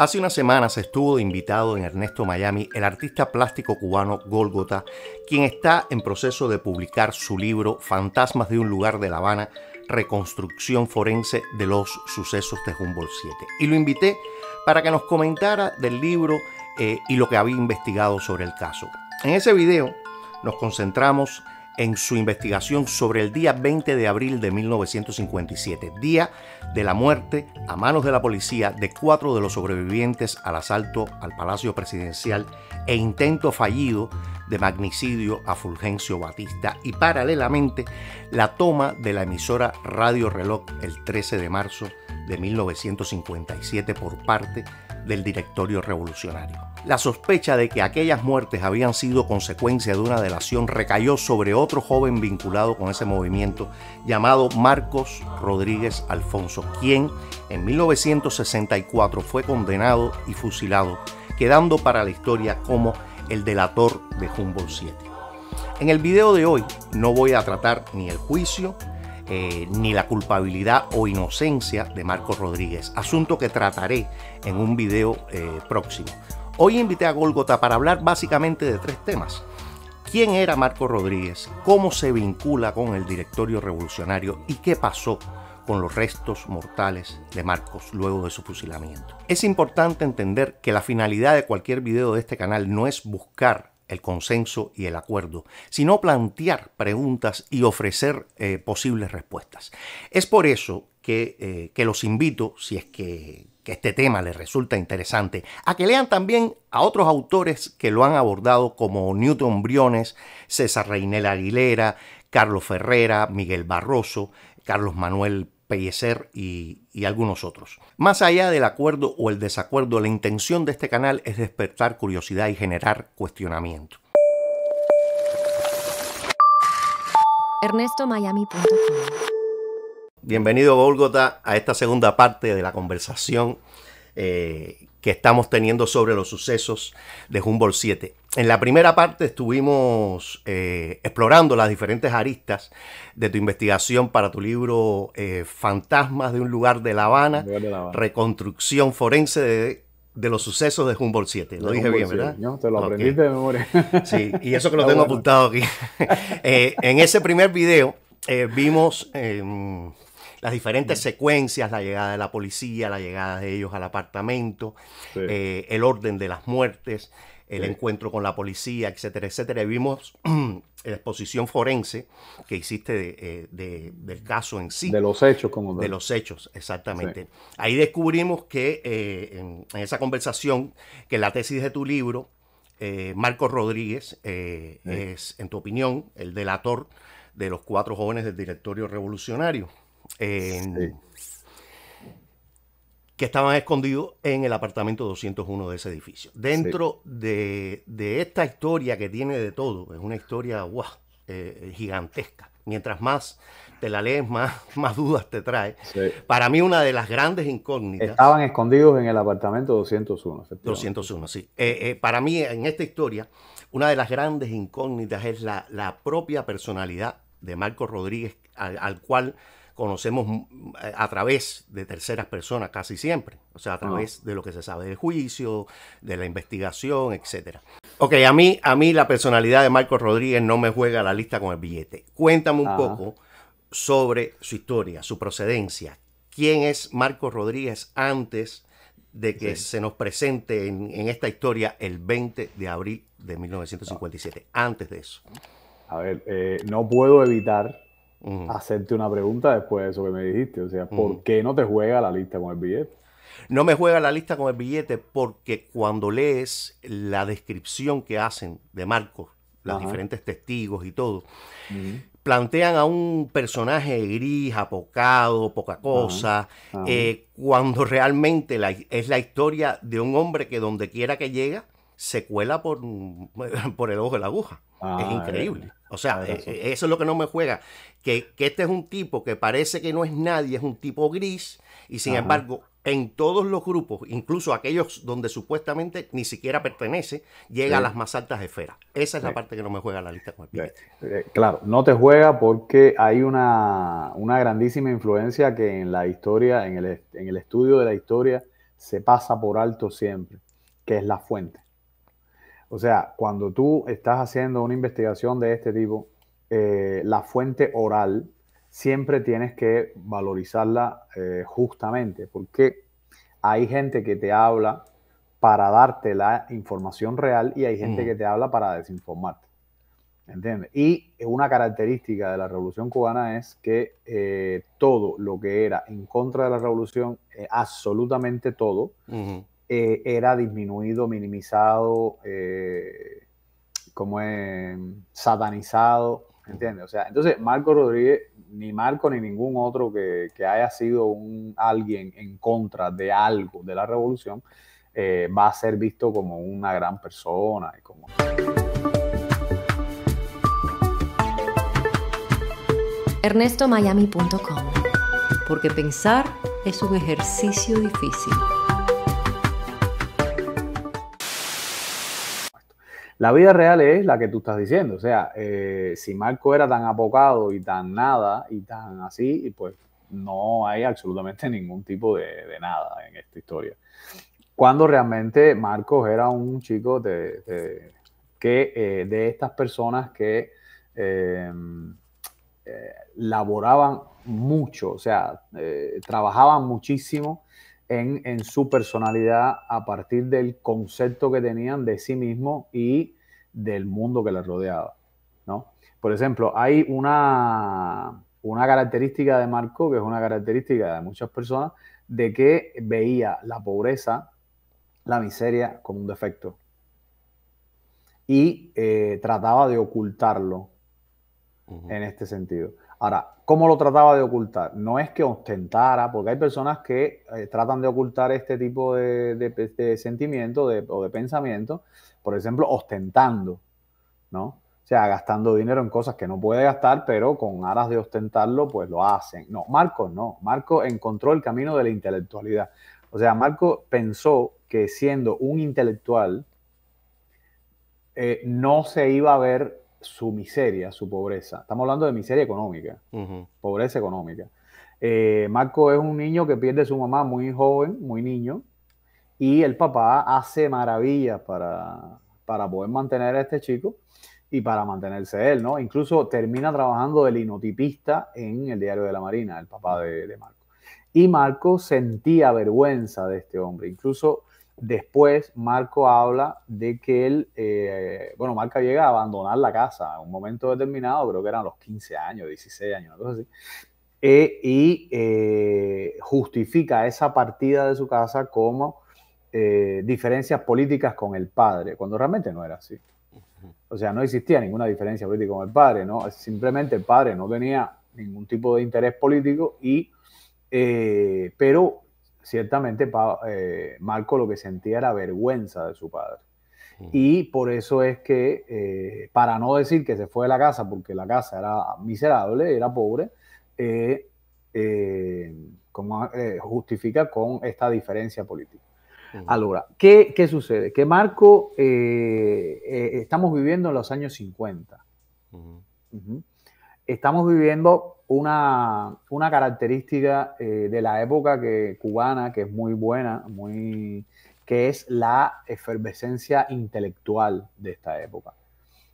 Hace unas semanas estuvo de invitado en Ernesto Miami el artista plástico cubano Gólgota, quien está en proceso de publicar su libro Fantasmas de un lugar de La Habana, reconstrucción forense de los sucesos de Humboldt 7. Y lo invité para que nos comentara del libro y lo que había investigado sobre el caso. En ese video nos concentramos en su investigación sobre el día 20 de abril de 1957, día de la muerte a manos de la policía de 4 de los sobrevivientes al asalto al Palacio Presidencial e intento fallido de magnicidio a Fulgencio Batista, y paralelamente la toma de la emisora Radio Reloj el 13 de marzo de 1957 por parte del Directorio Revolucionario. La sospecha de que aquellas muertes habían sido consecuencia de una delación recayó sobre otro joven vinculado con ese movimiento llamado Marcos Rodríguez Alfonso, quien en 1964 fue condenado y fusilado, quedando para la historia como el delator de Humboldt 7. En el video de hoy no voy a tratar ni el juicio ni la culpabilidad o inocencia de Marcos Rodríguez, asunto que trataré en un video próximo. Hoy invité a Gólgota para hablar básicamente de 3 temas. ¿Quién era Marcos Rodríguez? ¿Cómo se vincula con el Directorio Revolucionario? ¿Y qué pasó con los restos mortales de Marcos luego de su fusilamiento? Es importante entender que la finalidad de cualquier video de este canal no es buscar el consenso y el acuerdo, sino plantear preguntas y ofrecer posibles respuestas. Es por eso que los invito, si es que este tema les resulta interesante, a que lean también a otros autores que lo han abordado, como Newton Briones, César Reinel Aguilera, Carlos Ferrera, Miguel Barroso, Carlos Manuel Pellecer y algunos otros. Más allá del acuerdo o el desacuerdo, la intención de este canal es despertar curiosidad y generar cuestionamiento. ErnestoMiami.com. Bienvenido, Gólgota, a esta segunda parte de la conversación que estamos teniendo sobre los sucesos de Humboldt 7. En la primera parte estuvimos explorando las diferentes aristas de tu investigación para tu libro Fantasmas de un lugar de La Habana, reconstrucción forense de los sucesos de Humboldt 7. Lo dije bien, ¿verdad? ¿No? Te lo aprendiste de memoria. Sí, y eso que lo tengo apuntado aquí. En ese primer video vimos las diferentes secuencias, la llegada de la policía, la llegada de ellos al apartamento, el orden de las muertes, el encuentro con la policía, etcétera, etcétera. Y vimos la exposición forense que hiciste del caso en sí. De los hechos, como de los hechos, exactamente. Sí. Ahí descubrimos que en esa conversación, que en la tesis de tu libro, Marcos Rodríguez es, en tu opinión, el delator de los 4 jóvenes del Directorio Revolucionario. Que estaban escondidos en el apartamento 201 de ese edificio. Dentro de esta historia que tiene de todo, es una historia gigantesca. Mientras más te la lees, más dudas te trae. Sí. Para mí, una de las grandes incógnitas... Estaban escondidos en el apartamento 201. 201, sí. Para mí, en esta historia, una de las grandes incógnitas es la propia personalidad de Marcos Rodríguez, al cual conocemos a través de terceras personas casi siempre, o sea, a través de lo que se sabe del juicio, de la investigación, etcétera. Ok, a mí la personalidad de Marcos Rodríguez no me juega la lista con el billete. Cuéntame un poco sobre su historia, su procedencia. ¿Quién es Marcos Rodríguez antes de que se nos presente en esta historia el 20 de abril de 1957? Antes de eso. A ver, no puedo evitar hacerte una pregunta después de eso que me dijiste. O sea, ¿por qué no te juega la lista con el billete? No me juega la lista con el billete porque cuando lees la descripción que hacen de Marcos, los diferentes testigos y todo, plantean a un personaje gris, apocado, poca cosa, cuando realmente es la historia de un hombre que donde quiera que llega se cuela por el ojo de la aguja. Es increíble. O sea, eso es lo que no me juega. Que este es un tipo que parece que no es nadie, es un tipo gris, y sin embargo, en todos los grupos, incluso aquellos donde supuestamente ni siquiera pertenece, llega a las más altas esferas. Esa es la parte que no me juega la lista con el billete. Claro, no te juega porque hay una grandísima influencia que en la historia, en el estudio de la historia, se pasa por alto siempre, que es la fuente. O sea, cuando tú estás haciendo una investigación de este tipo, la fuente oral siempre tienes que valorizarla justamente, porque hay gente que te habla para darte la información real y hay gente que te habla para desinformarte. ¿Entiendes? Y una característica de la Revolución Cubana es que todo lo que era en contra de la revolución, absolutamente todo, era disminuido, minimizado, como es satanizado, ¿entiendes? O sea, entonces Marco Rodríguez, ni Marco ni ningún otro que haya sido alguien en contra de algo de la revolución, va a ser visto como una gran persona y como... ErnestoMiami.com. Porque pensar es un ejercicio difícil. La vida real es la que tú estás diciendo. O sea, si Marco era tan apocado y tan nada y tan así, pues no hay absolutamente ningún tipo de nada en esta historia. Cuando realmente Marcos era un chico de estas personas que laboraban mucho, o sea, trabajaban muchísimo en su personalidad a partir del concepto que tenían de sí mismo y del mundo que les rodeaba, ¿no? Por ejemplo, hay una característica de Marco, que es una característica de muchas personas, de que veía la pobreza, la miseria como un defecto y trataba de ocultarlo en este sentido. Ahora, ¿cómo lo trataba de ocultar? No es que ostentara, porque hay personas que tratan de ocultar este tipo de sentimiento o de pensamiento, por ejemplo, ostentando, ¿no? O sea, gastando dinero en cosas que no puede gastar, pero con aras de ostentarlo, pues lo hacen. No, Marco no. Marco encontró el camino de la intelectualidad. O sea, Marco pensó que siendo un intelectual, no se iba a ver su miseria, su pobreza. Estamos hablando de miseria económica, pobreza económica. Marco es un niño que pierde a su mamá muy joven, muy niño, y el papá hace maravillas para poder mantener a este chico y para mantenerse él, ¿no? Incluso termina trabajando de linotipista en el Diario de la Marina, el papá de Marco. Y Marco sentía vergüenza de este hombre. Incluso después Marco habla de que él, Marco llega a abandonar la casa en un momento determinado, creo que eran los 15 años, 16 años, una cosa así, y justifica esa partida de su casa como diferencias políticas con el padre, cuando realmente no era así. O sea, no existía ninguna diferencia política con el padre, ¿no? Simplemente el padre no tenía ningún tipo de interés político pero ciertamente Marco lo que sentía era vergüenza de su padre. Y por eso es que, para no decir que se fue de la casa, porque la casa era miserable, era pobre, justifica con esta diferencia política. Ahora, ¿qué sucede? Que Marco, estamos viviendo en los años 50. Estamos viviendo una característica de la época cubana que es muy buena, que es la efervescencia intelectual de esta época.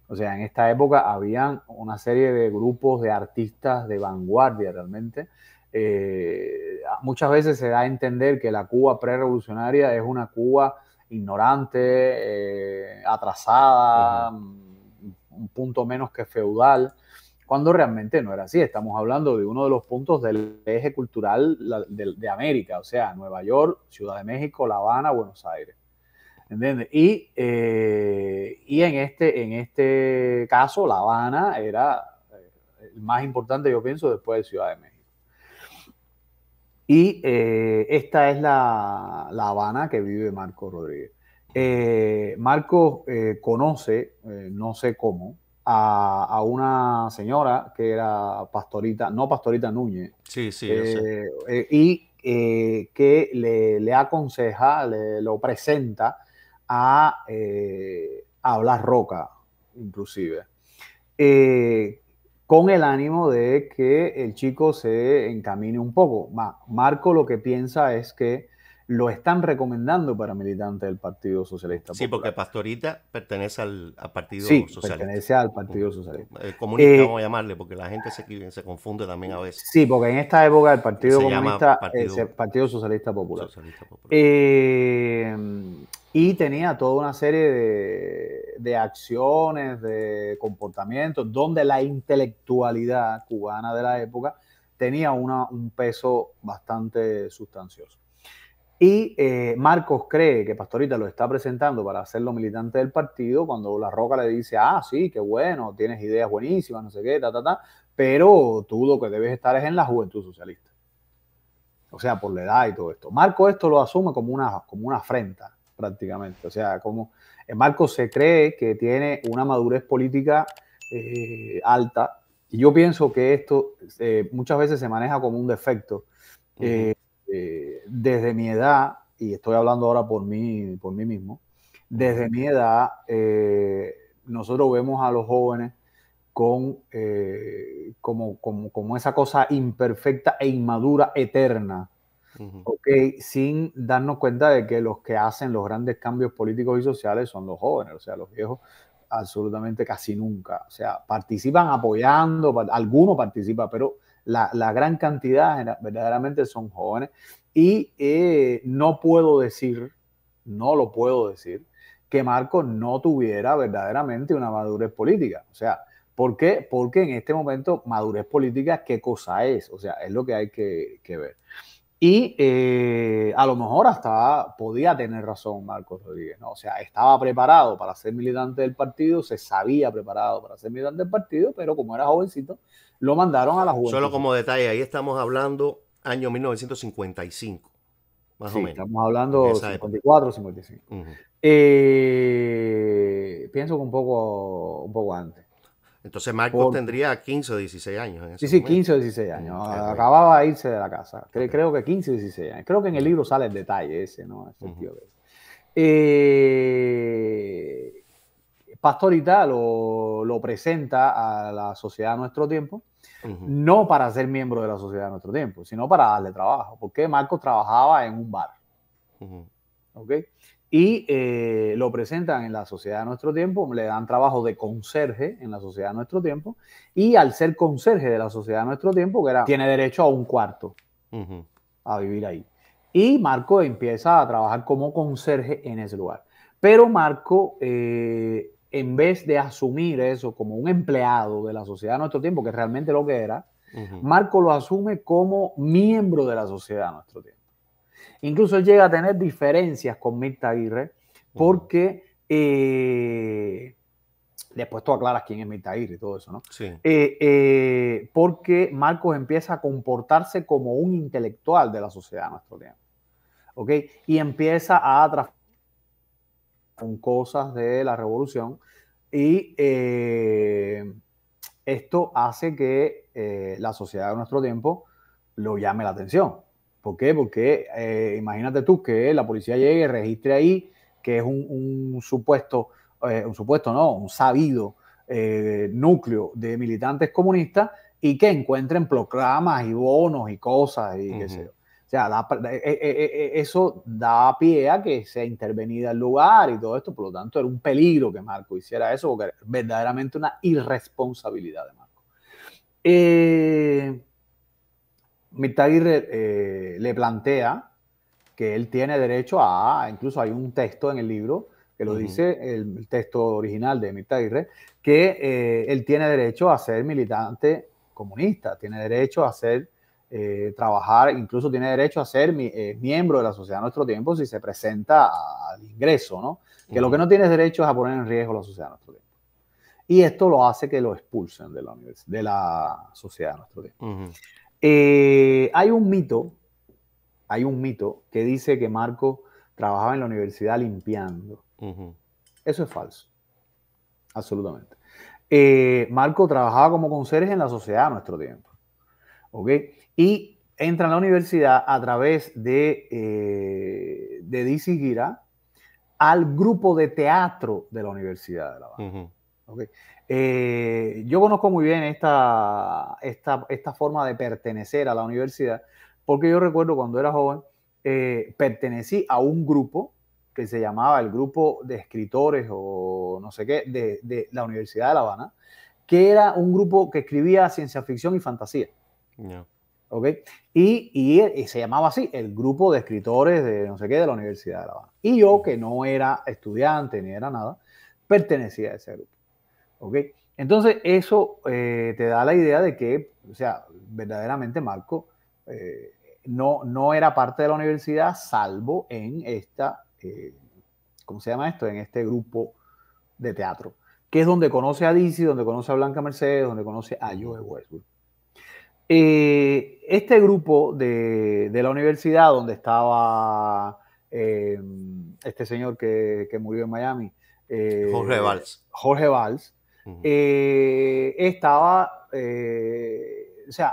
O sea, en esta época habían una serie de grupos de artistas de vanguardia realmente. Muchas veces se da a entender que la Cuba prerevolucionaria es una Cuba ignorante, atrasada, un punto menos que feudal, cuando realmente no era así. Estamos hablando de uno de los puntos del eje cultural de América, o sea, Nueva York, Ciudad de México, La Habana, Buenos Aires. ¿Entiendes? Y en este caso, La Habana era el más importante, yo pienso, después de Ciudad de México. Y esta es la Habana que vive Marco Rodríguez. Marco conoce, no sé cómo, a una señora que era Pastorita, no Pastorita Núñez. Sí, yo sé. Y que le aconseja, lo presenta a Blas Roca, inclusive. Con el ánimo de que el chico se encamine un poco. Marco lo que piensa es que lo están recomendando para militantes del Partido Socialista Popular. Sí, porque Pastorita pertenece al Partido Socialista. Pertenece al Partido Socialista. Comunista, vamos a llamarle, porque la gente se confunde también a veces. Sí, porque en esta época el Partido Comunista es el Partido Socialista Popular. Y tenía toda una serie de acciones, de comportamientos, donde la intelectualidad cubana de la época tenía un peso bastante sustancioso. Y Marcos cree que Pastorita lo está presentando para hacerlo militante del partido, cuando La Roca le dice, sí, qué bueno, tienes ideas buenísimas, no sé qué, pero tú lo que debes estar es en la Juventud Socialista. O sea, por la edad y todo esto. Marcos esto lo asume como una afrenta, prácticamente. O sea, como Marcos se cree que tiene una madurez política alta, y yo pienso que esto muchas veces se maneja como un defecto. Desde mi edad, y estoy hablando ahora por mí mismo, desde mi edad, nosotros vemos a los jóvenes como esa cosa imperfecta e inmadura eterna, sin darnos cuenta de que los que hacen los grandes cambios políticos y sociales son los jóvenes. O sea, los viejos absolutamente casi nunca. O sea, participan apoyando, algunos participan, pero la gran cantidad verdaderamente son jóvenes. Y no lo puedo decir, que Marcos no tuviera verdaderamente una madurez política. O sea, ¿por qué? Porque en este momento madurez política, ¿qué cosa es? O sea, es lo que hay que ver. Y a lo mejor hasta podía tener razón Marcos Rodríguez, ¿no? O sea, estaba preparado para ser militante del partido, se sabía preparado para ser militante del partido, pero como era jovencito, lo mandaron a la juventud. Solo como detalle, ahí estamos hablando año 1955, más o menos. Estamos hablando 54, 55. Pienso que un poco antes. Entonces Marcos tendría 15 o 16 años. Sí, 15 o 16 años. Acababa de irse de la casa. Creo que 15 o 16 años. Creo que en el libro sale el detalle ese, ¿no? Pastorita lo presenta a la Sociedad de Nuestro Tiempo, no para ser miembro de la Sociedad de Nuestro Tiempo, sino para darle trabajo, porque Marcos trabajaba en un bar. ¿Ok? Y lo presentan en la Sociedad de Nuestro Tiempo, le dan trabajo de conserje en la Sociedad de Nuestro Tiempo, y al ser conserje de la Sociedad de Nuestro Tiempo, tiene derecho a un cuarto, a vivir ahí. Y Marco empieza a trabajar como conserje en ese lugar. Pero Marco, en vez de asumir eso como un empleado de la Sociedad de Nuestro Tiempo, que realmente lo que era, Marco lo asume como miembro de la Sociedad de Nuestro Tiempo. Incluso él llega a tener diferencias con Mirta Aguirre, porque después tú aclaras quién es Mirta Aguirre y todo eso, ¿no? Sí. Porque Marcos empieza a comportarse como un intelectual de la Sociedad de Nuestro Tiempo, ¿ok? Y empieza a trabajar con cosas de la revolución, y esto hace que la Sociedad de Nuestro Tiempo lo llame la atención. ¿Por qué? Porque imagínate tú que la policía llegue y registre ahí que es un sabido núcleo de militantes comunistas, y que encuentren proclamas y bonos y cosas y qué sé yo. O sea, eso da pie a que sea intervenida el lugar y todo esto. Por lo tanto, era un peligro que Marco hiciera eso, porque era verdaderamente una irresponsabilidad de Marco. Mirta Aguirre le plantea que él tiene derecho incluso hay un texto en el libro que lo dice, el texto original de Mirta Aguirre, que él tiene derecho a ser militante comunista, tiene derecho a trabajar, incluso tiene derecho a ser miembro de la Sociedad de Nuestro Tiempo si se presenta al ingreso, ¿no? Que lo que no tienes derecho es a poner en riesgo la Sociedad de Nuestro Tiempo. Y esto lo hace que lo expulsen de la Sociedad de Nuestro Tiempo. Hay un mito que dice que Marco trabajaba en la universidad limpiando. Eso es falso, absolutamente. Marco trabajaba como conserje en la Sociedad de Nuestro Tiempo, ¿ok? Y entra en la universidad a través de Dizzy Gira al grupo de teatro de la Universidad de La Habana. ¿Okay? Yo conozco muy bien esta forma de pertenecer a la universidad, porque yo recuerdo cuando era joven, pertenecí a un grupo que se llamaba el Grupo de Escritores o no sé qué de la Universidad de La Habana, que era un grupo que escribía ciencia ficción y fantasía. Yeah. ¿Okay? Y se llamaba así, el Grupo de Escritores de no sé qué de la Universidad de La Habana. Y yo, que no era estudiante ni era nada, pertenecía a ese grupo. ¿Okay? Entonces, eso te da la idea de que, o sea, verdaderamente Marco no era parte de la universidad, salvo en esta, ¿cómo se llama esto? En este grupo de teatro, que es donde conoce a Dizzy, donde conoce a Blanca Mercedes, donde conoce a Joe Westwood. Este grupo de la universidad, donde estaba este señor que murió en Miami, Jorge Valls. Jorge Valls, estaba, o sea,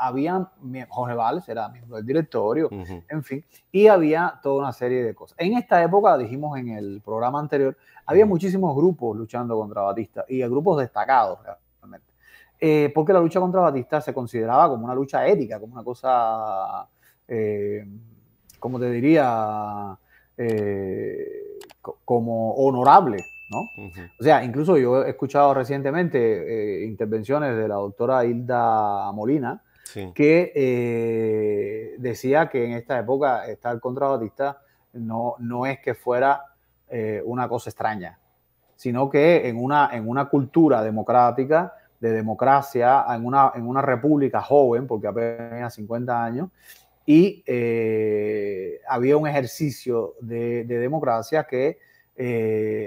Jorge Valls era miembro del directorio, en fin, y había toda una serie de cosas. En esta época, dijimos en el programa anterior, había muchísimos grupos luchando contra Batista y grupos destacados realmente. Porque la lucha contra Batista se consideraba como una lucha ética, como una cosa, como te diría, como honorable, ¿no? O sea, incluso yo he escuchado recientemente intervenciones de la doctora Hilda Molina, que decía que en esta época estar contra Batista no es que fuera una cosa extraña, sino que en una cultura democrática, de democracia, en una república joven, porque apenas 50 años, y había un ejercicio de democracia que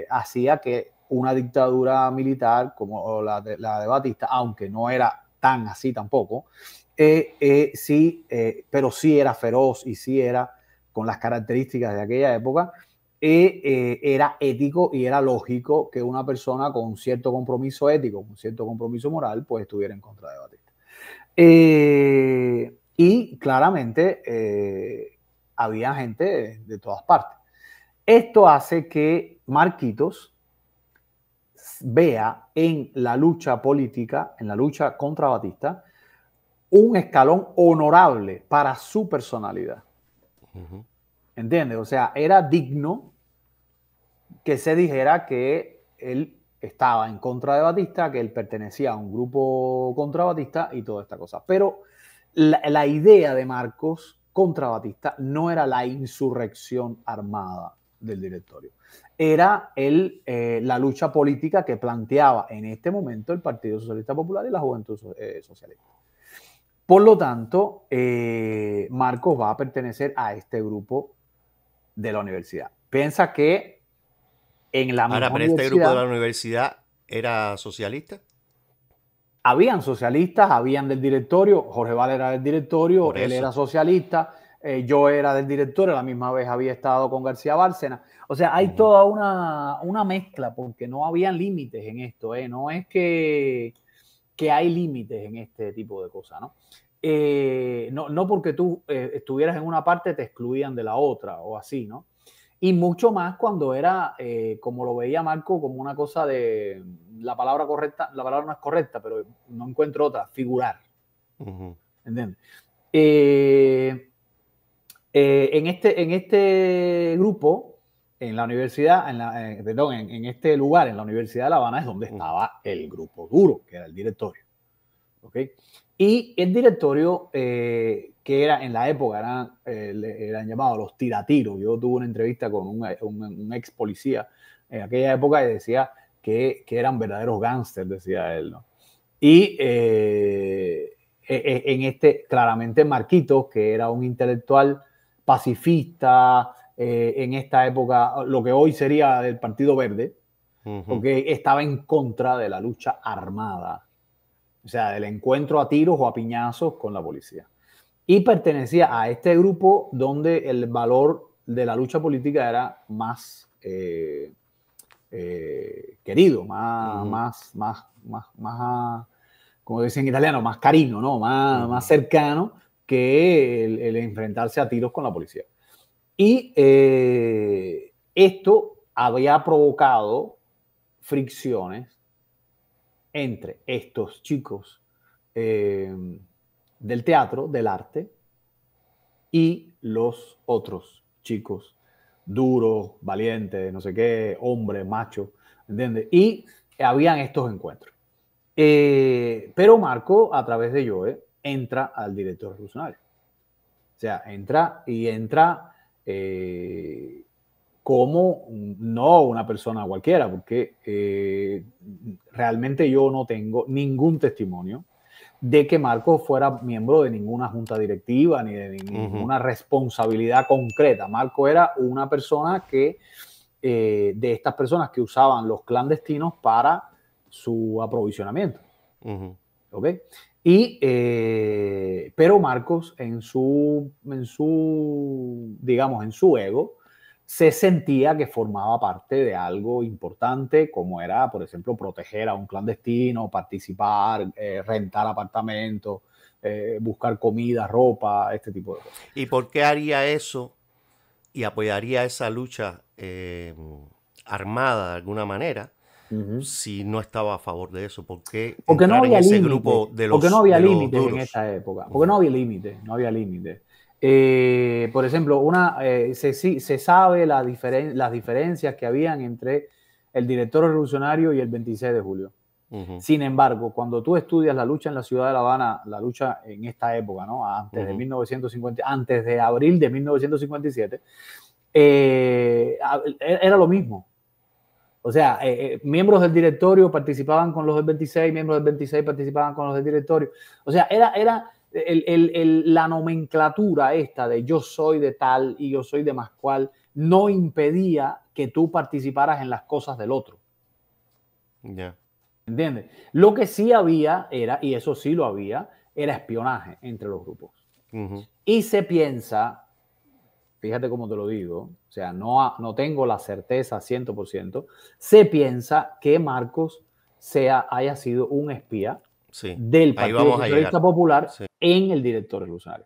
hacía que una dictadura militar como la de Batista, aunque no era tan así tampoco, sí, pero sí era feroz y sí era con las características de aquella época, era ético y era lógico que una persona con cierto compromiso ético, con cierto compromiso moral, pues estuviera en contra de Batista. Y claramente había gente de todas partes. Esto hace que Marquitos vea en la lucha política, en la lucha contra Batista, un escalón honorable para su personalidad. ¿Entiendes? O sea, era digno que se dijera que él estaba en contra de Batista, que él pertenecía a un grupo contra Batista y toda esta cosa. Pero la idea de Marcos contra Batista no era la insurrección armada del directorio. Era la lucha política que planteaba en este momento el Partido Socialista Popular y la Juventud Socialista. Por lo tanto, Marcos va a pertenecer a este grupo de la universidad. Piensa que en la misma pero este grupo de la universidad era socialista. Habían socialistas, habían del directorio. Jorge Valls era del directorio, él era socialista, yo era del directorio, la misma vez había estado con García Bárcena. O sea, hay toda una mezcla, porque no habían límites en esto, no es que hay límites en este tipo de cosas, ¿no? No porque tú estuvieras en una parte te excluían de la otra o así, ¿no? Y mucho más cuando era, como lo veía Marco, como una cosa de, la palabra no es correcta, pero no encuentro otra, figurar. ¿Entiendes? En este grupo, en la universidad, en este lugar, en la Universidad de La Habana, es donde estaba el grupo duro, que era el directorio. ¿Okay? Y el directorio, que era en la época, eran llamados los tiratiros. Yo tuve una entrevista con un ex policía en aquella época y decía que eran verdaderos gángsters, decía él, ¿no? Y claramente Marquitos, que era un intelectual pacifista, en esta época, lo que hoy sería del Partido Verde, porque estaba en contra de la lucha armada. O sea, del encuentro a tiros o a piñazos con la policía. Y pertenecía a este grupo donde el valor de la lucha política era más querido, más, como dicen en italiano, más carino, ¿no? Más cercano que el enfrentarse a tiros con la policía. Y esto había provocado fricciones entre estos chicos del teatro, del arte, y los otros chicos duros, valientes, no sé qué, hombres, machos, ¿entiendes? Y habían estos encuentros. Pero Marco, a través de Joe, entra al director revolucionario. O sea, entra como no una persona cualquiera, porque realmente yo no tengo ningún testimonio de que Marco fuera miembro de ninguna junta directiva ni de ninguna responsabilidad concreta. Marco era una persona que, de estas personas que usaban los clandestinos para su aprovisionamiento. ¿Ok? Pero Marcos en su ego se sentía que formaba parte de algo importante, como era, por ejemplo, proteger a un clandestino, participar, rentar apartamentos, buscar comida, ropa, este tipo de cosas. ¿Y por qué haría eso y apoyaría esa lucha armada de alguna manera si no estaba a favor de eso? Porque no había ese límite, grupo de los porque no había de los límites en duros. esta época, porque no había límites, no había límites. Por ejemplo, se sabe las diferencias que habían entre el director revolucionario y el 26 de julio. Sin embargo, cuando tú estudias la lucha en la ciudad de La Habana, la lucha en esta época, ¿no? Antes de 1950, antes de abril de 1957, era lo mismo. O sea, miembros del directorio participaban con los del 26, miembros del 26 participaban con los del directorio. O sea, era la nomenclatura esta de yo soy de tal y yo soy de más cual, no impedía que tú participaras en las cosas del otro. Yeah. ¿Entiendes? Lo que sí había era, y eso sí lo había, era espionaje entre los grupos. Y se piensa, fíjate cómo te lo digo, o sea, no tengo la certeza 100%, se piensa que Marcos haya sido un espía del Partido Socialista Popular en el director revolucionario.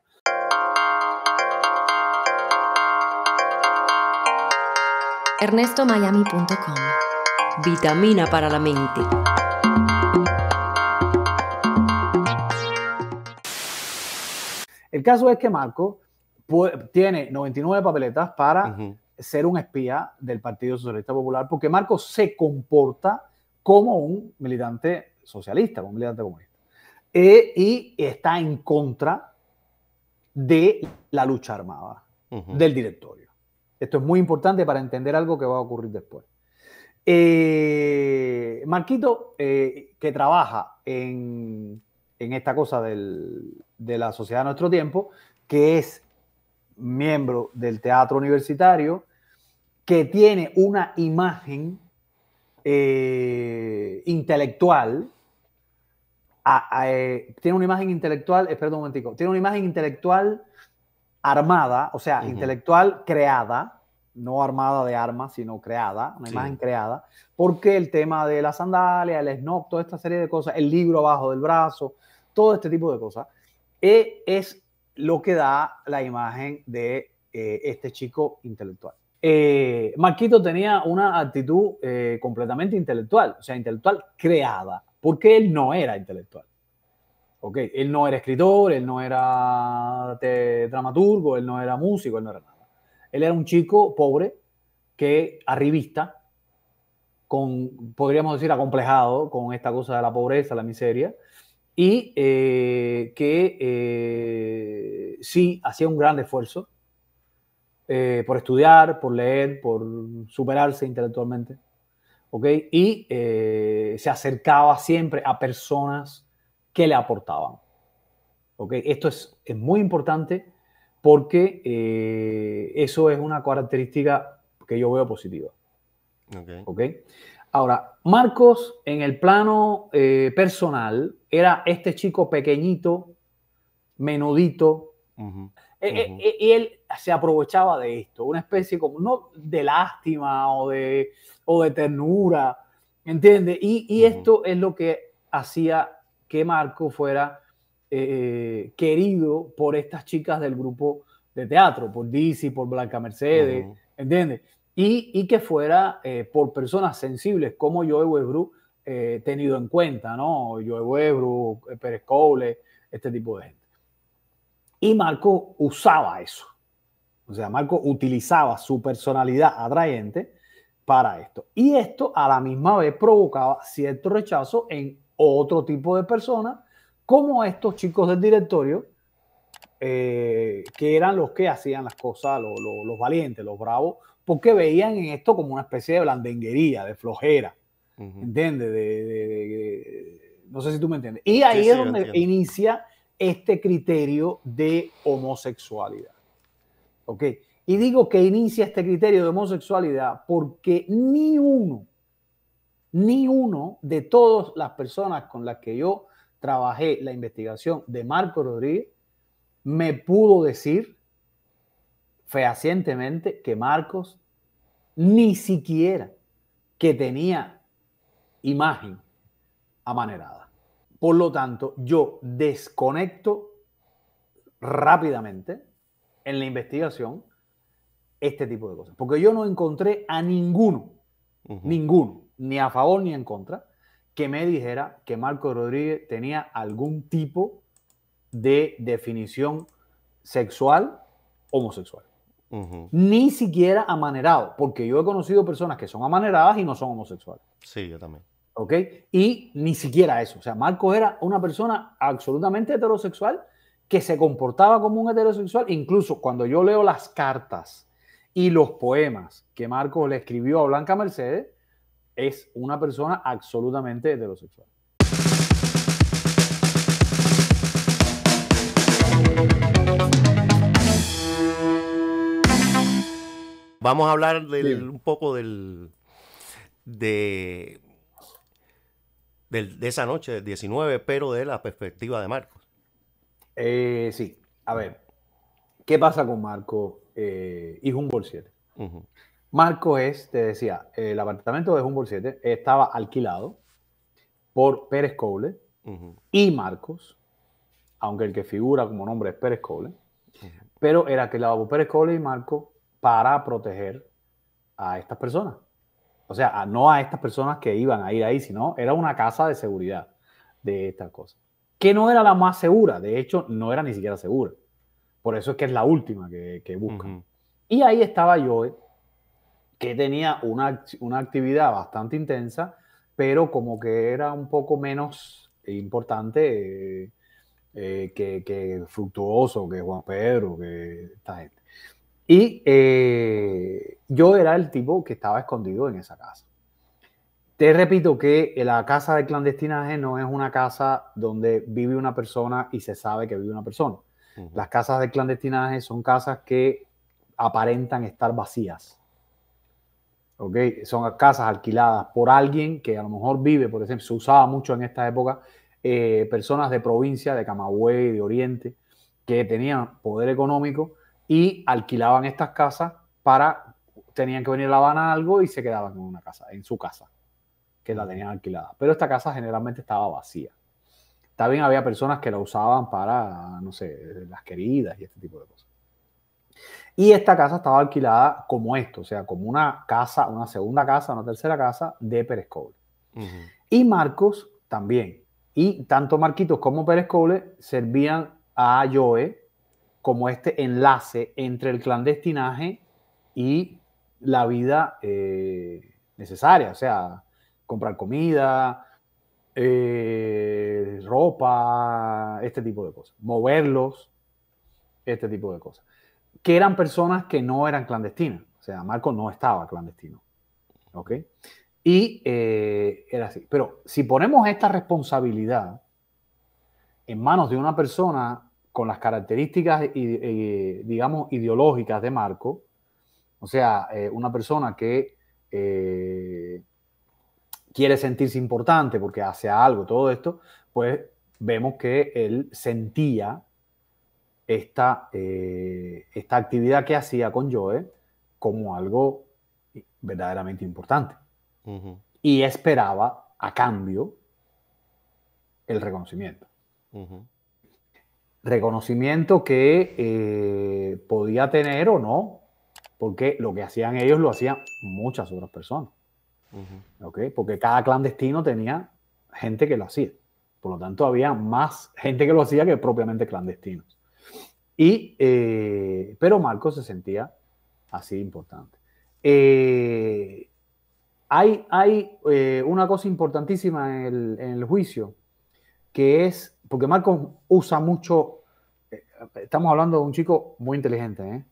ErnestoMiami.com. Vitamina para la mente. El caso es que Marcos tiene 99 papeletas para ser un espía del Partido Socialista Popular, porque Marcos se comporta como un militante socialista, como un militante comunista. Y está en contra de la lucha armada del directorio. Esto es muy importante para entender algo que va a ocurrir después. Marquito, que trabaja en esta cosa de la sociedad de nuestro tiempo, que es miembro del teatro universitario, que tiene una imagen intelectual, tiene una imagen intelectual, perdón un momentico, tiene una imagen intelectual armada, o sea, intelectual creada, no armada de armas, sino creada, una imagen creada, porque el tema de la sandalia, el snob, toda esta serie de cosas, el libro abajo del brazo, todo este tipo de cosas, es lo que da la imagen de este chico intelectual. Marquito tenía una actitud completamente intelectual, o sea, intelectual creada, porque él no era intelectual. Okay. Él no era escritor, él no era dramaturgo, él no era músico, él no era nada. Él era un chico pobre, arribista, podríamos decir, acomplejado con esta cosa de la pobreza, la miseria, y que sí hacía un gran esfuerzo por estudiar, por leer, por superarse intelectualmente, ¿okay? Y se acercaba siempre a personas que le aportaban. ¿Okay? Esto es muy importante porque eso es una característica que yo veo positiva. ¿Okay? Ahora, Marcos, en el plano personal, era este chico pequeñito, menudito, y él se aprovechaba de esto, una especie como, no de lástima o de ternura, ¿entiendes? Y esto es lo que hacía que Marco fuera querido por estas chicas del grupo de teatro, por Dizzy, por Blanca Mercedes, ¿entiendes? Y que fuera por personas sensibles como Joe Westbrook tenido en cuenta, ¿no? Joe Westbrook, Pérez Cole, este tipo de gente. Y Marco usaba eso. O sea, Marco utilizaba su personalidad atrayente para esto. Y esto a la misma vez provocaba cierto rechazo en otro tipo de personas, como estos chicos del directorio, que eran los que hacían las cosas, los valientes, los bravos, porque veían en esto como una especie de blandenguería, de flojera. ¿Entiendes? No sé si tú me entiendes. Y ahí es donde inicia este criterio de homosexualidad. ¿Ok? Y digo que inicia este criterio de homosexualidad porque ni uno de todas las personas con las que yo trabajé la investigación de Marco Rodríguez me pudo decir fehacientemente que Marcos ni siquiera que tenía imagen amanerada. Por lo tanto, yo desconecto rápidamente en la investigación este tipo de cosas. Porque yo no encontré a ninguno, ni a favor ni en contra, que me dijera que Marco Rodríguez tenía algún tipo de definición sexual homosexual. Ni siquiera amanerado, porque yo he conocido personas que son amaneradas y no son homosexuales. Sí, yo también. ¿Ok? Y ni siquiera eso. O sea, Marco era una persona absolutamente heterosexual que se comportaba como un heterosexual. Incluso cuando yo leo las cartas y los poemas que Marco le escribió a Blanca Mercedes, es una persona absolutamente heterosexual. Vamos a hablar un poco de esa noche del 19, pero de la perspectiva de Marcos. Sí, a ver, ¿qué pasa con Marco y Humboldt 7? Marco te decía, el apartamento de Humboldt 7 estaba alquilado por Pérez Coble y Marcos, aunque el que figura como nombre es Pérez Coble, pero era alquilado por Pérez Coble y Marcos para proteger a estas personas. O sea, no a estas personas que iban a ir ahí, sino era una casa de seguridad de estas cosas. Que no era la más segura, de hecho, no era ni siquiera segura. Por eso es que es la última que buscan. Y ahí estaba Joe, que tenía una actividad bastante intensa, pero como que era un poco menos importante que Fructuoso, que Juan Pedro, que esta gente. Y yo era el tipo que estaba escondido en esa casa. Te repito que la casa de clandestinaje no es una casa donde vive una persona y se sabe que vive una persona. Las casas de clandestinaje son casas que aparentan estar vacías. ¿Okay? Son casas alquiladas por alguien que a lo mejor vive, por ejemplo, se usaba mucho en esta época, personas de provincia, de Camagüey, de Oriente, que tenían poder económico y alquilaban estas casas tenían que venir a La Habana algo y se quedaban en una casa, en su casa, que la tenían alquilada. Pero esta casa generalmente estaba vacía. También había personas que la usaban para, no sé, las queridas y este tipo de cosas. Y esta casa estaba alquilada como esto, o sea, como una casa, una segunda casa, una tercera casa de Pérez Coble. Y Marcos también. Y tanto Marquitos como Pérez Coble servían a Joe como este enlace entre el clandestinaje y la vida necesaria, o sea, comprar comida, ropa, este tipo de cosas, moverlos, este tipo de cosas, que eran personas que no eran clandestinas, o sea, Marco no estaba clandestino, ¿ok? Y era así, pero si ponemos esta responsabilidad en manos de una persona con las características, digamos, ideológicas de Marco, o sea, una persona que quiere sentirse importante porque hace algo, todo esto, pues vemos que él sentía esta actividad que hacía con Joe como algo verdaderamente importante. Y esperaba a cambio el reconocimiento. Reconocimiento que podía tener o no, porque lo que hacían ellos lo hacían muchas otras personas. ¿Okay? Porque cada clandestino tenía gente que lo hacía. Por lo tanto, había más gente que lo hacía que propiamente clandestinos. Pero Marcos se sentía así importante. Hay una cosa importantísima en el juicio, que es, porque Marcos usa mucho, estamos hablando de un chico muy inteligente, ¿eh?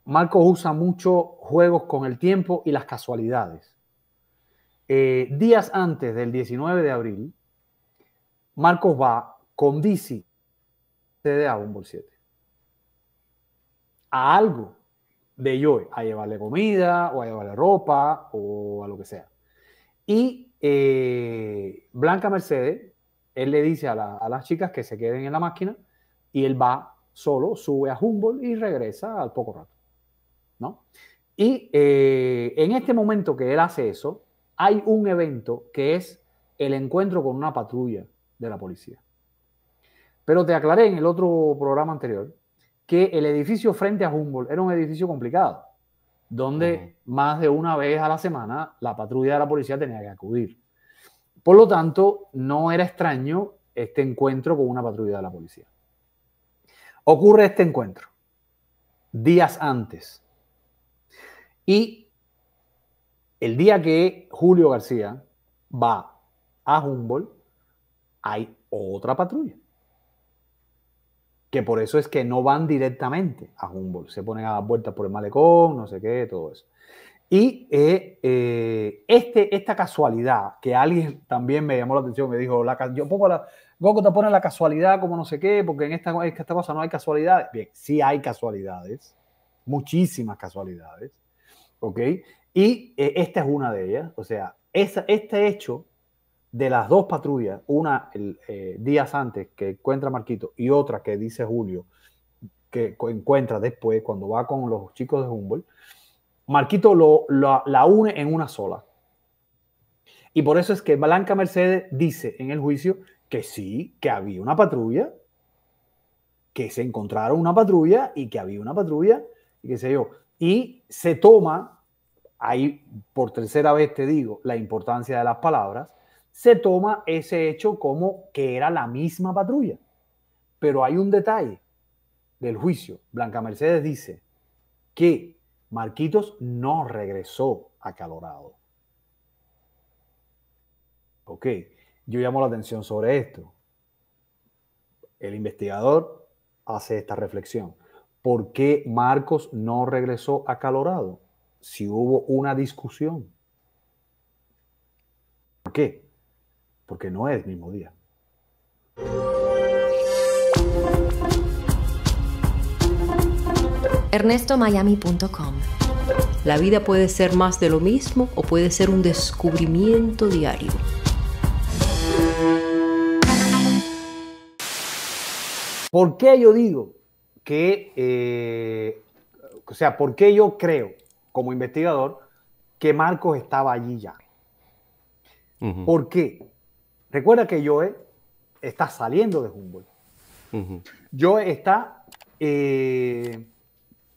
Marcos usa mucho juegos con el tiempo y las casualidades. Días antes del 19 de abril, Marcos va con DC a un 7 a algo de Joe, a llevarle comida o a llevarle ropa o a lo que sea. Y Blanca Mercedes, él le dice a las chicas que se queden en la máquina y él va solo, sube a Humboldt y regresa al poco rato, ¿no? Y en este momento que él hace eso, hay un evento que es el encuentro con una patrulla de la policía. Pero te aclaré en el otro programa anterior que el edificio frente a Humboldt era un edificio complicado, donde más de una vez a la semana la patrulla de la policía tenía que acudir. Por lo tanto, no era extraño este encuentro con una patrulla de la policía. Ocurre este encuentro días antes. Y el día que Julio García va a Humboldt, hay otra patrulla. Que por eso es que no van directamente a Humboldt. Se ponen a dar vueltas por el malecón, no sé qué, todo eso. Y esta casualidad, que alguien también me llamó la atención, me dijo, yo pongo Goku te pone la casualidad como no sé qué, porque en esta cosa no hay casualidades. Bien, sí hay casualidades, muchísimas casualidades, ¿ok? Y esta es una de ellas. O sea, este hecho de las dos patrullas, una días antes que encuentra a Marquito y otra que dice Julio que encuentra después cuando va con los chicos de Humboldt, Marquito la une en una sola. Y por eso es que Blanca Mercedes dice en el juicio que sí, que había una patrulla, que se encontraron una patrulla y que había una patrulla y qué sé yo. Y se toma, ahí por tercera vez te digo, la importancia de las palabras, se toma ese hecho como que era la misma patrulla. Pero hay un detalle del juicio. Blanca Mercedes dice que Marquitos no regresó a Colorado. Ok, yo llamo la atención sobre esto. El investigador hace esta reflexión. ¿Por qué Marcos no regresó a Colorado si hubo una discusión? ¿Por qué? Porque no es el mismo día. ErnestoMiami.com. La vida puede ser más de lo mismo o puede ser un descubrimiento diario. ¿Por qué yo digo que, o sea, por qué yo creo como investigador que Marcos estaba allí ya? ¿Por qué? Recuerda que Joe está saliendo de Humboldt. Joe está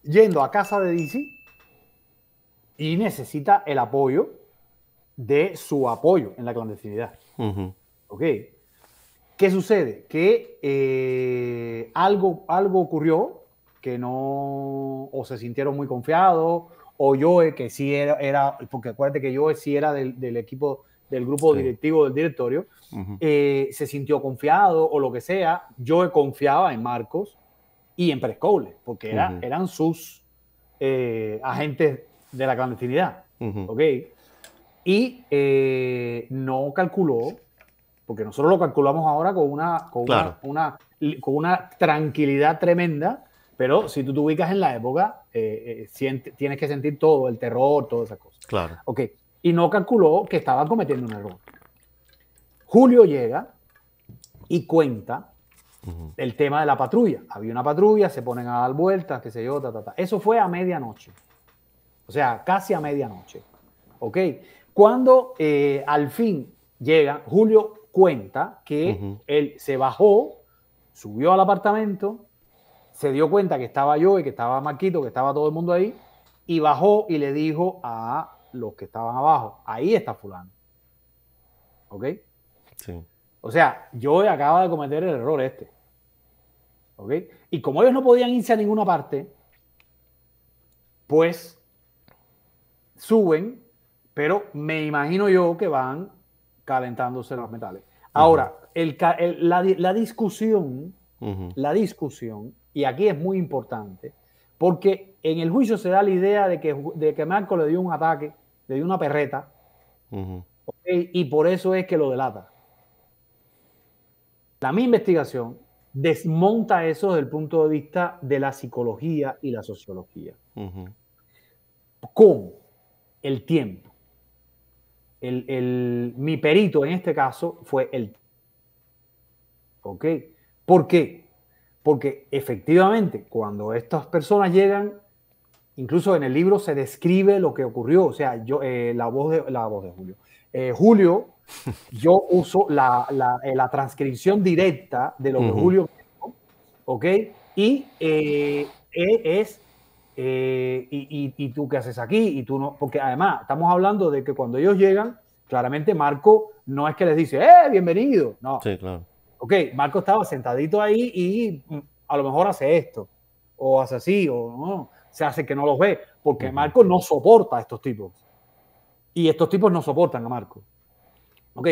yendo a casa de DC y necesita el apoyo de su apoyo en la clandestinidad. ¿Ok? ¿Qué sucede? Que algo ocurrió que no, o se sintieron muy confiados, o Joe, que sí era porque acuérdate que Joe sí era del equipo, del grupo directivo del directorio, se sintió confiado o lo que sea. Joe confiaba en Marcos y en Prescole, porque eran sus agentes de la clandestinidad. ¿Ok? Y no calculó, porque nosotros lo calculamos ahora con una tranquilidad tremenda, pero si tú te ubicas en la época, tienes que sentir todo, el terror, todas esas cosas. Claro. Okay. Y no calculó que estaba cometiendo un error. Julio llega y cuenta el tema de la patrulla. Había una patrulla, se ponen a dar vueltas, qué sé yo, Eso fue a medianoche. O sea, casi a medianoche. ¿Ok? Cuando al fin llega, Julio cuenta que él se bajó, subió al apartamento, se dio cuenta que estaba yo y que estaba Marquito, que estaba todo el mundo ahí, y bajó y le dijo a los que estaban abajo, ahí está fulano. ¿Ok? Sí. O sea, yo acaba de cometer el error este. ¿Ok? Y como ellos no podían irse a ninguna parte, pues suben, pero me imagino yo que van calentándose los metales. Ahora, la discusión, y aquí es muy importante, porque en el juicio se da la idea de que Marco le dio un ataque, le dio una perreta, ¿okay? Y por eso es que lo delata. La mi investigación desmonta eso desde el punto de vista de la psicología y la sociología. ¿Cómo? El tiempo. Mi perito en este caso fue el tiempo. ¿Ok? ¿Por qué? Porque efectivamente cuando estas personas llegan, incluso en el libro se describe lo que ocurrió. O sea, yo, la voz de Julio. Julio, yo uso la transcripción directa de lo que Julio dijo, ¿ok? Y ¿y tú qué haces aquí? Y tú no, porque además estamos hablando de que cuando ellos llegan, claramente Marco no es que les dice, bienvenido. No. Sí, claro. Ok, Marco estaba sentadito ahí y a lo mejor hace esto, o hace así, o no, se hace que no los ve, porque Marco no soporta a estos tipos. Y estos tipos no soportan a Marco. Ok,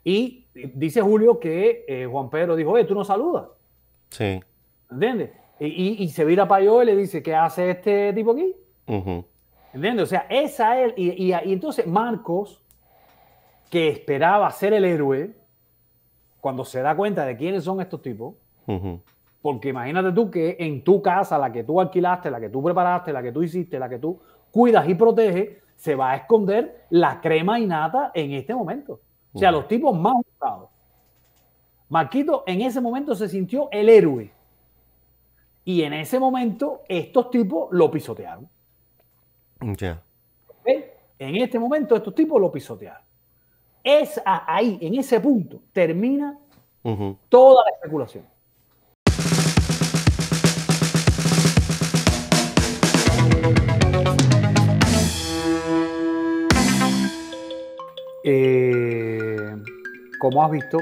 y dice Julio que Juan Pedro dijo, tú no saludas. Sí. ¿Entiendes? Y se vira para yo y le dice, ¿qué hace este tipo aquí? ¿Entiendes? O sea, esa es, y entonces Marcos, que esperaba ser el héroe, cuando se da cuenta de quiénes son estos tipos, porque imagínate tú que en tu casa, la que tú alquilaste, la que tú preparaste, la que tú hiciste, la que tú cuidas y proteges, se va a esconder la crema innata en este momento. O sea, los tipos más buscados. Marquito en ese momento se sintió el héroe. Y en ese momento estos tipos lo pisotearon. Ya. ¿Okay? En este momento estos tipos lo pisotearon. Es ahí, en ese punto, termina toda la especulación. Como has visto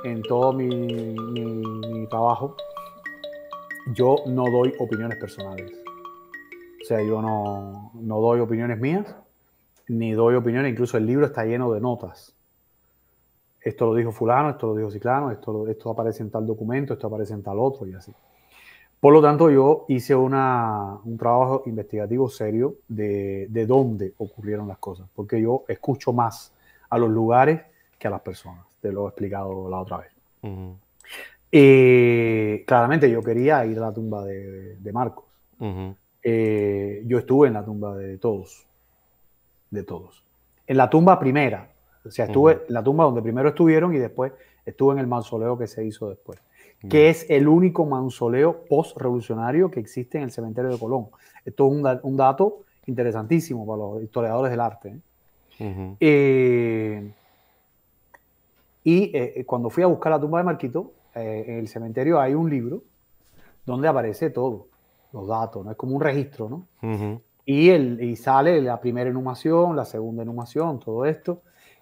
en todo mi trabajo, yo no doy opiniones personales. O sea, yo no doy opiniones mías, ni doy opiniones, incluso el libro está lleno de notas. Esto lo dijo fulano, esto lo dijo ciclano, esto aparece en tal documento, esto aparece en tal otro y así. Por lo tanto, yo hice un trabajo investigativo serio de dónde ocurrieron las cosas, porque yo escucho más a los lugares que a las personas. Te lo he explicado la otra vez. Claramente yo quería ir a la tumba de Marcos. Yo estuve en la tumba de todos. En la tumba primera. O sea, estuve en la tumba donde primero estuvieron y después estuve en el mausoleo que se hizo después. Que es el único mausoleo post-revolucionario que existe en el cementerio de Colón. Esto es un dato interesantísimo para los historiadores del arte. Cuando fui a buscar la tumba de Marquito, en el cementerio hay un libro donde aparece todo, los datos, ¿no? Es como un registro, ¿no? Y sale la primera inhumación, la segunda inhumación, todo esto.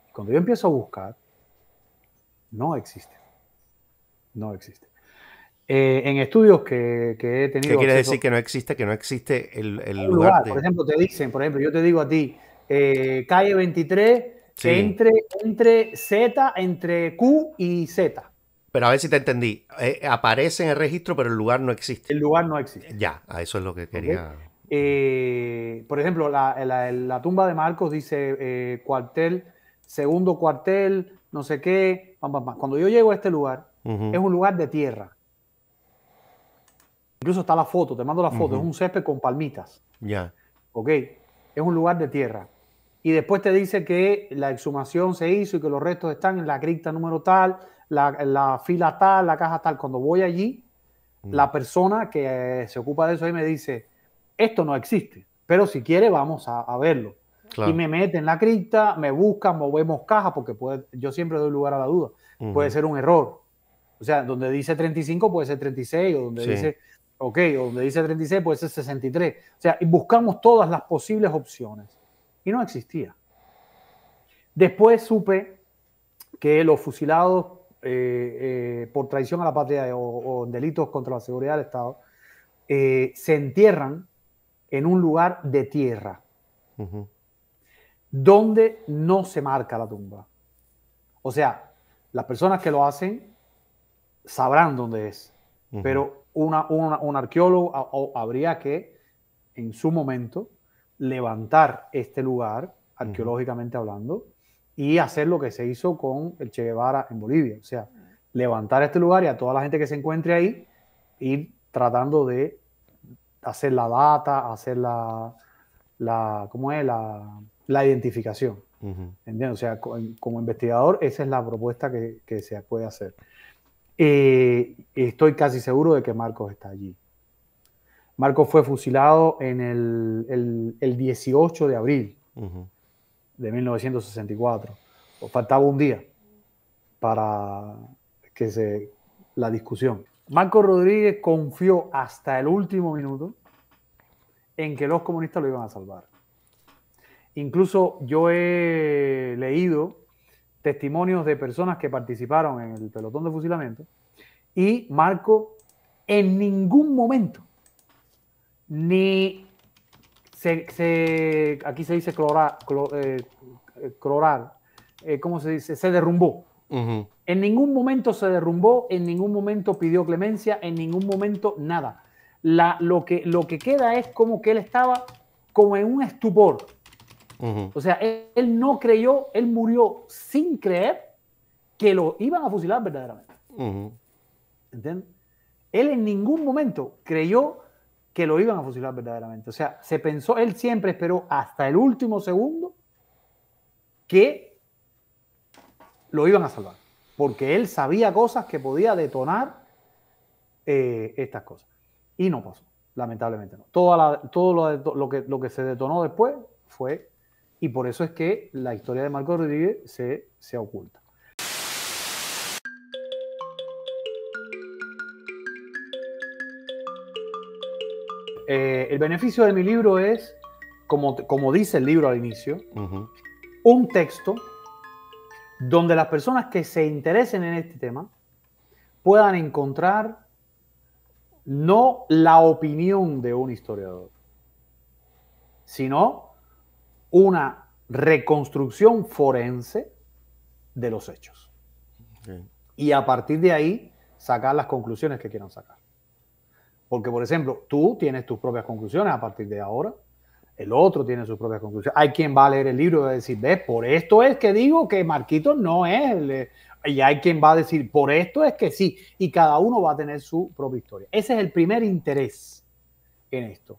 Y cuando yo empiezo a buscar, no existe. No existe. En estudios que he tenido... ¿Qué quiere decir que no existe? Que no existe el lugar. Por ejemplo, yo te digo a ti, calle 23, sí, entre Z, entre Q y Z. Pero a ver si te entendí. Aparece en el registro, pero el lugar no existe. El lugar no existe. Ya, a eso es lo que quería. Okay. Por ejemplo, la tumba de Marcos dice cuartel, segundo cuartel, no sé qué. Cuando yo llego a este lugar, es un lugar de tierra. Incluso está la foto, te mando la foto, es un césped con palmitas. Ya. Ok, es un lugar de tierra. Y después te dice que la exhumación se hizo y que los restos están en la cripta número tal, la fila tal, la caja tal. Cuando voy allí, la persona que se ocupa de eso ahí me dice, esto no existe, pero si quiere vamos a verlo. Claro. Y me mete en la cripta, me busca, movemos cajas, porque yo siempre doy lugar a la duda. Puede ser un error. O sea, donde dice 35 puede ser 36, o donde dice... Ok, donde dice 36 puede ser 63. O sea, y buscamos todas las posibles opciones. Y no existía. Después supe que los fusilados por traición a la patria o delitos contra la seguridad del Estado, se entierran en un lugar de tierra, donde no se marca la tumba. O sea, las personas que lo hacen sabrán dónde es, pero un arqueólogo habría que, en su momento, levantar este lugar, arqueológicamente hablando, y hacer lo que se hizo con el Che Guevara en Bolivia. O sea, levantar este lugar y a toda la gente que se encuentre ahí, ir tratando de hacer la data, hacer la identificación. ¿Entiendes? O sea, como investigador, esa es la propuesta que se puede hacer. Estoy casi seguro de que Marcos está allí. Marcos fue fusilado en el 18 de abril de 1964. Faltaba un día para la discusión. Marcos Rodríguez confió hasta el último minuto en que los comunistas lo iban a salvar. Incluso yo he leído testimonios de personas que participaron en el pelotón de fusilamiento y Marco en ningún momento aquí se dice clorar, ¿cómo se dice? Se derrumbó. En ningún momento se derrumbó, en ningún momento pidió clemencia, en ningún momento nada. Lo que queda es como que él estaba como en un estupor. O sea, él no creyó, él murió sin creer que lo iban a fusilar verdaderamente. ¿Entiendes? Él en ningún momento creyó que lo iban a fusilar verdaderamente. O sea, se pensó, él siempre esperó hasta el último segundo que lo iban a salvar. Porque él sabía cosas que podía detonar estas cosas. Y no pasó, lamentablemente no. Todo lo que se detonó después fue... Y por eso es que la historia de Marcos Rodríguez se oculta. El beneficio de mi libro es, como dice el libro al inicio, un texto donde las personas que se interesen en este tema puedan encontrar no la opinión de un historiador, sino una reconstrucción forense de los hechos. Y a partir de ahí sacar las conclusiones que quieran sacar. Porque, por ejemplo, tú tienes tus propias conclusiones a partir de ahora, el otro tiene sus propias conclusiones. Hay quien va a leer el libro y va a decir, ¿ves? Por esto es que digo que Marquitos no es. Y hay quien va a decir, por esto es que sí. Y cada uno va a tener su propia historia. Ese es el primer interés en esto.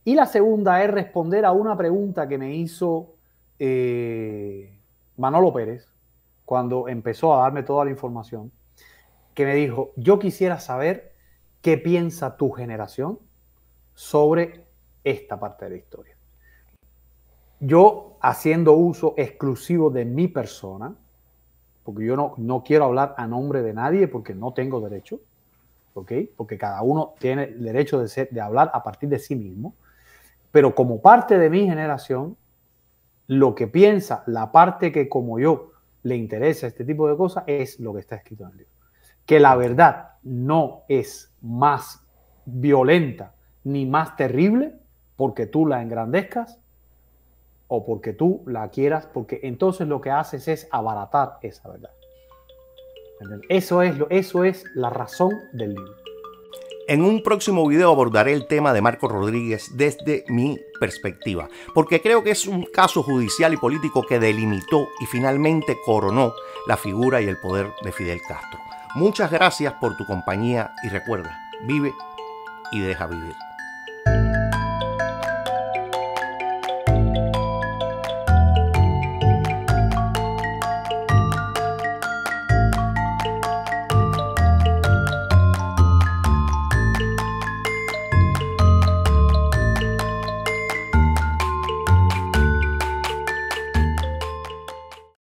Y la segunda es responder a una pregunta que me hizo Manolo Pérez cuando empezó a darme toda la información, que me dijo, yo quisiera saber qué piensa tu generación sobre esta parte de la historia. Yo, haciendo uso exclusivo de mi persona, porque yo no quiero hablar a nombre de nadie porque no tengo derecho, ¿okay? Porque cada uno tiene el derecho de hablar a partir de sí mismo. Pero como parte de mi generación, lo que piensa la parte que como yo le interesa este tipo de cosas es lo que está escrito en el libro. Que la verdad no es más violenta ni más terrible porque tú la engrandezcas o porque tú la quieras, porque entonces lo que haces es abaratar esa verdad. Eso es la razón del libro. En un próximo video abordaré el tema de Marcos Rodríguez desde mi perspectiva, porque creo que es un caso judicial y político que delimitó y finalmente coronó la figura y el poder de Fidel Castro. Muchas gracias por tu compañía y recuerda, vive y deja vivir.